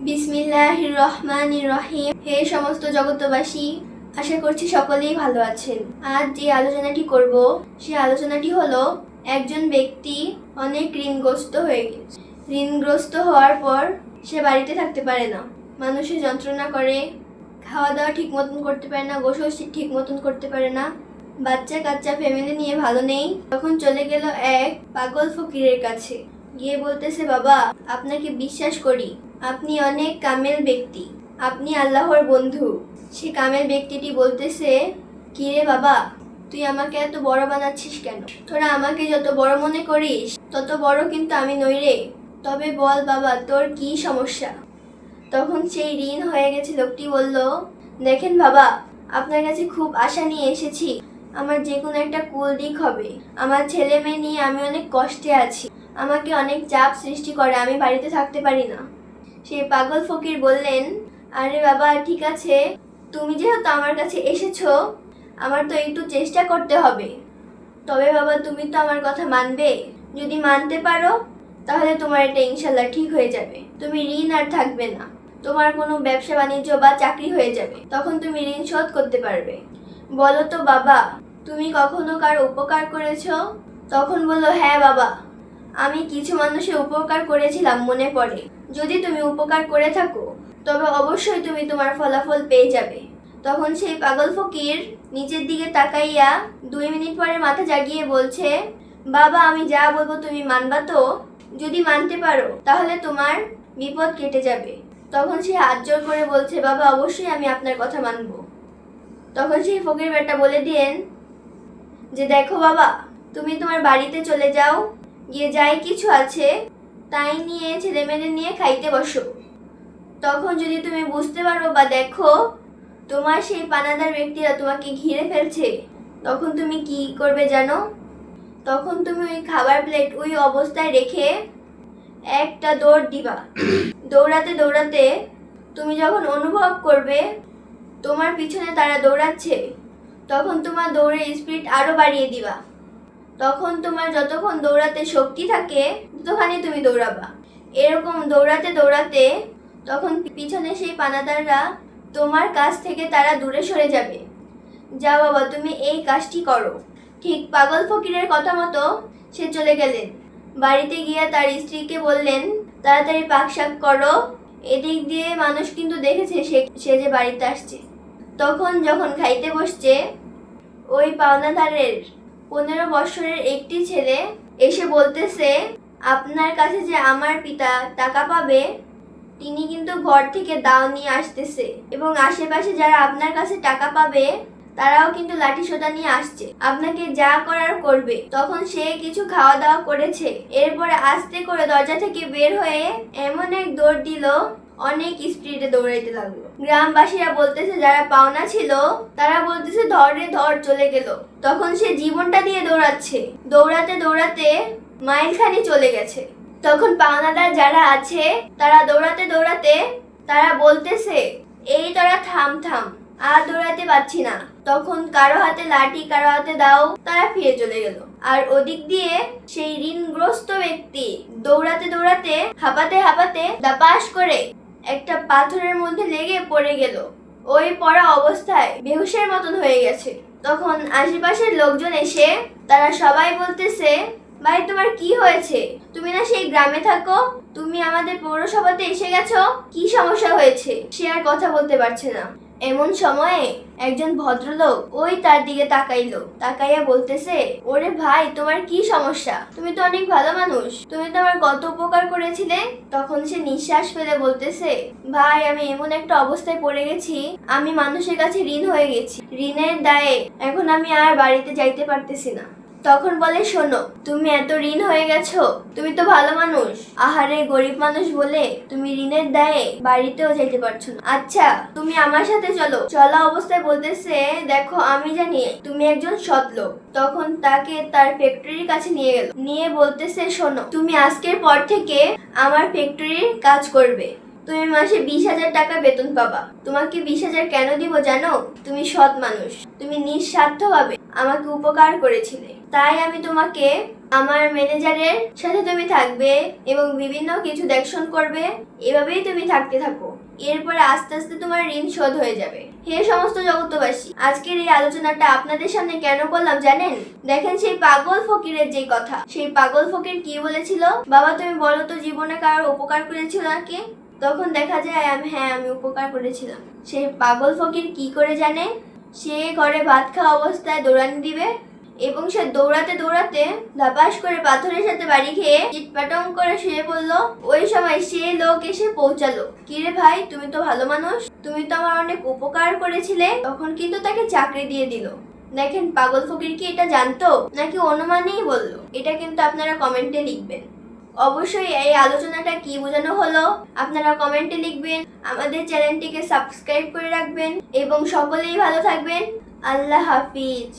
বিসমিল্লাহির রহমানির রহিম। হে সমস্ত জগতবাসী, আশা করছি সকলেই ভালো আছেন। আজ যে আলোচনাটি করব সে আলোচনাটি হলো একজন ব্যক্তি অনেক ঋণগ্রস্ত হয়ে গেছে। ঋণগ্রস্ত হওয়ার পর সে বাড়িতে থাকতে পারে না, মানুষের যন্ত্রণা করে, খাওয়া দাওয়া ঠিক মতন করতে পারে না, গোসল ঠিক মতন করতে পারে না, বাচ্চা কাচ্চা ফ্যামিলি নিয়ে ভালো নেই। তখন চলে গেল এক পাগল ফকিরের কাছে, গিয়ে বলতেছে, বাবা আপনাকে বিশ্বাস করি, আপনি অনেক কামেল ব্যক্তি, আপনি আল্লাহর বন্ধু। সে কামেল ব্যক্তিটি বলতেছে, কি রে বাবা, তুই আমাকে এত বড় বানাচ্ছিস কেন? তোরা আমাকে যত বড় মনে করিস তত বড় কিন্তু আমি নই রে। তবে বল বাবা, তোর কি সমস্যা? তখন সেই ঋণ হয়ে গেছে লোকটি বলল, দেখেন বাবা, আপনার কাছে খুব আশা নিয়ে এসেছি, আমার যে কোনো একটা কুল দিক হবে। আমার ছেলে মেয়ে নিয়ে আমি অনেক কষ্টে আছি, আমাকে অনেক চাপ সৃষ্টি করে, আমি বাড়িতে থাকতে পারি না। সেই পাগল ফকির বললেন, আরে বাবা ঠিক আছে, তুমি যেহেতু আমার কাছে এসেছো, আমার তো একটু চেষ্টা করতে হবে। তবে বাবা তুমি তো আমার কথা মানবে, যদি মানতে পারো তাহলে তোমার এটা ইনশাল্লাহ ঠিক হয়ে যাবে, তুমি ঋণ আর থাকবে না, তোমার কোনো ব্যবসা বাণিজ্য বা চাকরি হয়ে যাবে, তখন তুমি ঋণ শোধ করতে পারবে। বলো তো বাবা, তুমি কখনো কারো উপকার করেছো? তখন বললো, হ্যাঁ বাবা, আমি কিছু মানুষের উপকার করেছিলাম, মনে পড়ে। যদি তুমি উপকার করে থাকো তবে অবশ্যই তুমি তোমার ফলাফল পেয়ে যাবে। তখন সেই পাগল ফকির নিচের দিকে তাকাইয়া 2 মিনিট পরে মাথা জাগিয়ে বলছে, বাবা আমি যা বলবো তুমি মানবা তো? যদি মানতে পারো তাহলে তোমার বিপদ কেটে যাবে। তখন সে হাত জোর করে বলছে, বাবা অবশ্যই আমি আপনার কথা মানবো। তখন সেই ফকির বেটা বলে দিলেন যে, দেখো বাবা, তুমি তোমার বাড়িতে চলে যাও, গিয়ে যাই কিছু আছে তাই নিয়ে ছেলেমেয়েদের নিয়ে খাইতে বসো। তখন যদি তুমি বুঝতে পারো বা দেখো তোমার সেই পানাদার ব্যক্তিরা তোমাকে ঘিরে ফেলছে, তখন তুমি কি করবে জানো? তখন তুমি ওই খাবার প্লেট ওই অবস্থায় রেখে একটা দৌড় দিবা। দৌড়াতে দৌড়াতে তুমি যখন অনুভব করবে তোমার পিছনে তারা দৌড়াচ্ছে, তখন তোমার দৌড়ের স্পিড আরো বাড়িয়ে দিবা। তখন তোমার যতক্ষণ দৌড়াতে শক্তি থাকে ততখানি তুমি দৌড়াবা। এরকম দৌড়াতে দৌড়াতে তখন পিছনে সেই পানাদাররা তোমার কাছ থেকে তারা দূরে সরে যাবে। যা বাবা তুমি এই কাজটি করো। ঠিক পাগল ফকিরের কথা মতো সে চলে গেলেন। বাড়িতে গিয়ে তার স্ত্রীকে বললেন, তাড়াতাড়ি পাক শাক করো, এদিক দিয়ে মানুষ কিন্তু দেখেছে সে যে বাড়িতে আসছে। তখন যখন খাইতে বসছে, ওই পাওনাদারের 15 বছরের একটি ছেলে এসে বলতেছে, আপনার কাছে যে আমার পিতা টাকা পাবে, তিনি কিন্তু ঘর থেকে দাও নিয়ে আসতেছে, এবং আশেপাশে যারা আপনার কাছে টাকা পাবে তারাও কিন্তু লাঠি সোঁটা নিয়ে আসছে, আপনাকে যা করার করবে। তখন সে কিছু খাওয়া দাওয়া করেছে, এরপরে আস্তে করে দরজা থেকে বের হয়ে এমন এক দৌড় দিল, অনেক স্পিডে দৌড়াইতে লাগলো। গ্রামবাসীরা বলতেছে, যারা পাওনা ছিল তারা বলতেছে, ধর রে ধর, চলে গেল। তখন সে জীবনটা দিয়ে দৌড়াচ্ছে, দৌড়াতে দৌড়াতে মাইলখানি চলে গেছে। তখন পাওনাদার যারা আছে তারা দৌড়াতে দৌড়াতে তারা বলতেছে, এই তোরা থাম থাম, আর দৌড়াতে পারছি না। তখন কারো হাতে লাঠি, কারো হাতে দাও, তারা ফিরে চলে গেল। আর ওদিক দিয়ে সেই ঋণগ্রস্ত ব্যক্তি দৌড়াতে দৌড়াতে হাঁপাতে হাঁপাতে দাপাস করে একটা পাথরের মধ্যে লেগে পড়ে গেল। ওই পড়া অবস্থায় বেহুশের মতন হয়ে গেছে। তখন আশেপাশের লোকজন এসে তারা সবাই বলতেছে, ভাই তোমার কি হয়েছে? তুমি না সেই গ্রামে থাকো, তুমি আমাদের পৌরসভাতে এসে গেছো, কি সমস্যা হয়েছে? সে আর কথা বলতে পারছে না। এমন সময়ে একজন ভদ্রলোক ওই তার দিকে তাকাইলো, তাকাইয়া বলতেছে, ওরে ভাই তোমার কি সমস্যা? তুমি তো অনেক ভালো মানুষ, তুমি তো আমার কত উপকার করেছিলে। তখন সে নিঃশ্বাস ফেলে বলতেছে, ভাই আমি এমন একটা অবস্থায় পড়ে গেছি, আমি মানুষের কাছে ঋণ হয়ে গেছি, ঋণের দায়ে এখন আমি আর বাড়িতে যাইতে পারতেছি না। তখন বলে, শোনো, তুমি এত ঋণ হয়ে গেছো, তুমি তো ভালো মানুষ, আহারে গরিব মানুষ বলে তুমি ঋণের দায়ে বাড়িতেও যেতে পারছো না। আচ্ছা তুমি আমার সাথে চলো। চলা অবস্থায় বলতেছে, দেখো আমি জানি তুমি একজন সৎ লোক। তখন তাকে তার ফ্যাক্টরির কাছে নিয়ে গেল, নিয়ে বলতেছে, শোনো, তুমি আজকের পর থেকে আমার ফ্যাক্টরির কাজ করবে, তুমি মাসে 20,000 টাকা বেতন পাবা। তোমাকে 20,000 কেন দিব জানো? তুমি সৎ মানুষ, তুমি নিঃস্বার্থভাবে আমাকে উপকার করেছিলে, তাই আমি তোমাকে আমার ম্যানেজারের সাথে তুমি থাকবে এবং বিভিন্ন কিছু দেখশন করবে। এভাবেই তুমি থাকতে থাকো, এরপরে আস্তে আস্তে তোমার ঋণ শোধ হয়ে যাবে। হে সমস্ত জগতবাসী, আজকের এই আলোচনাটা আপনাদের সামনে কেন করলাম জানেন? দেখেন সেই পাগল ফকিরের যে কথা, সেই পাগল ফকির কি বলেছিল, বাবা তুমি বলো তো জীবনে কারোর উপকার করেছিল নাকি? তখন দেখা যায় আমি উপকার করেছিলাম। সেই পাগল ফকির কি করে জানে? সে ঘরে ভাত খাওয়া অবস্থায় দৌড়ানি দিবে এবং সে দৌড়াতে দৌড়াতে ধাপাস করে পাথরের সাথে বাড়ি খেয়ে চিটপাটং করে শুয়ে পড়লো। ওই সময় সে লোক এসে পৌঁছালো। কিরে ভাই, তুমি তো ভালো মানুষ, তুমি তো আমার অনেক উপকার করেছিলে। তখন কিন্তু তাকে চাকরি দিয়ে দিল। দেখেন পাগল ফকির কি এটা জানতো নাকি অনুমানেই বললো? এটা কিন্তু আপনারা কমেন্টে লিখবেন। অবশ্যই এই আলোচনাটা কি বোঝানো হলো আপনারা কমেন্টে লিখবেন। আমাদের চ্যানেলটিকে সাবস্ক্রাইব করে রাখবেন এবং সকলেই ভালো থাকবেন। আল্লাহ হাফিজ।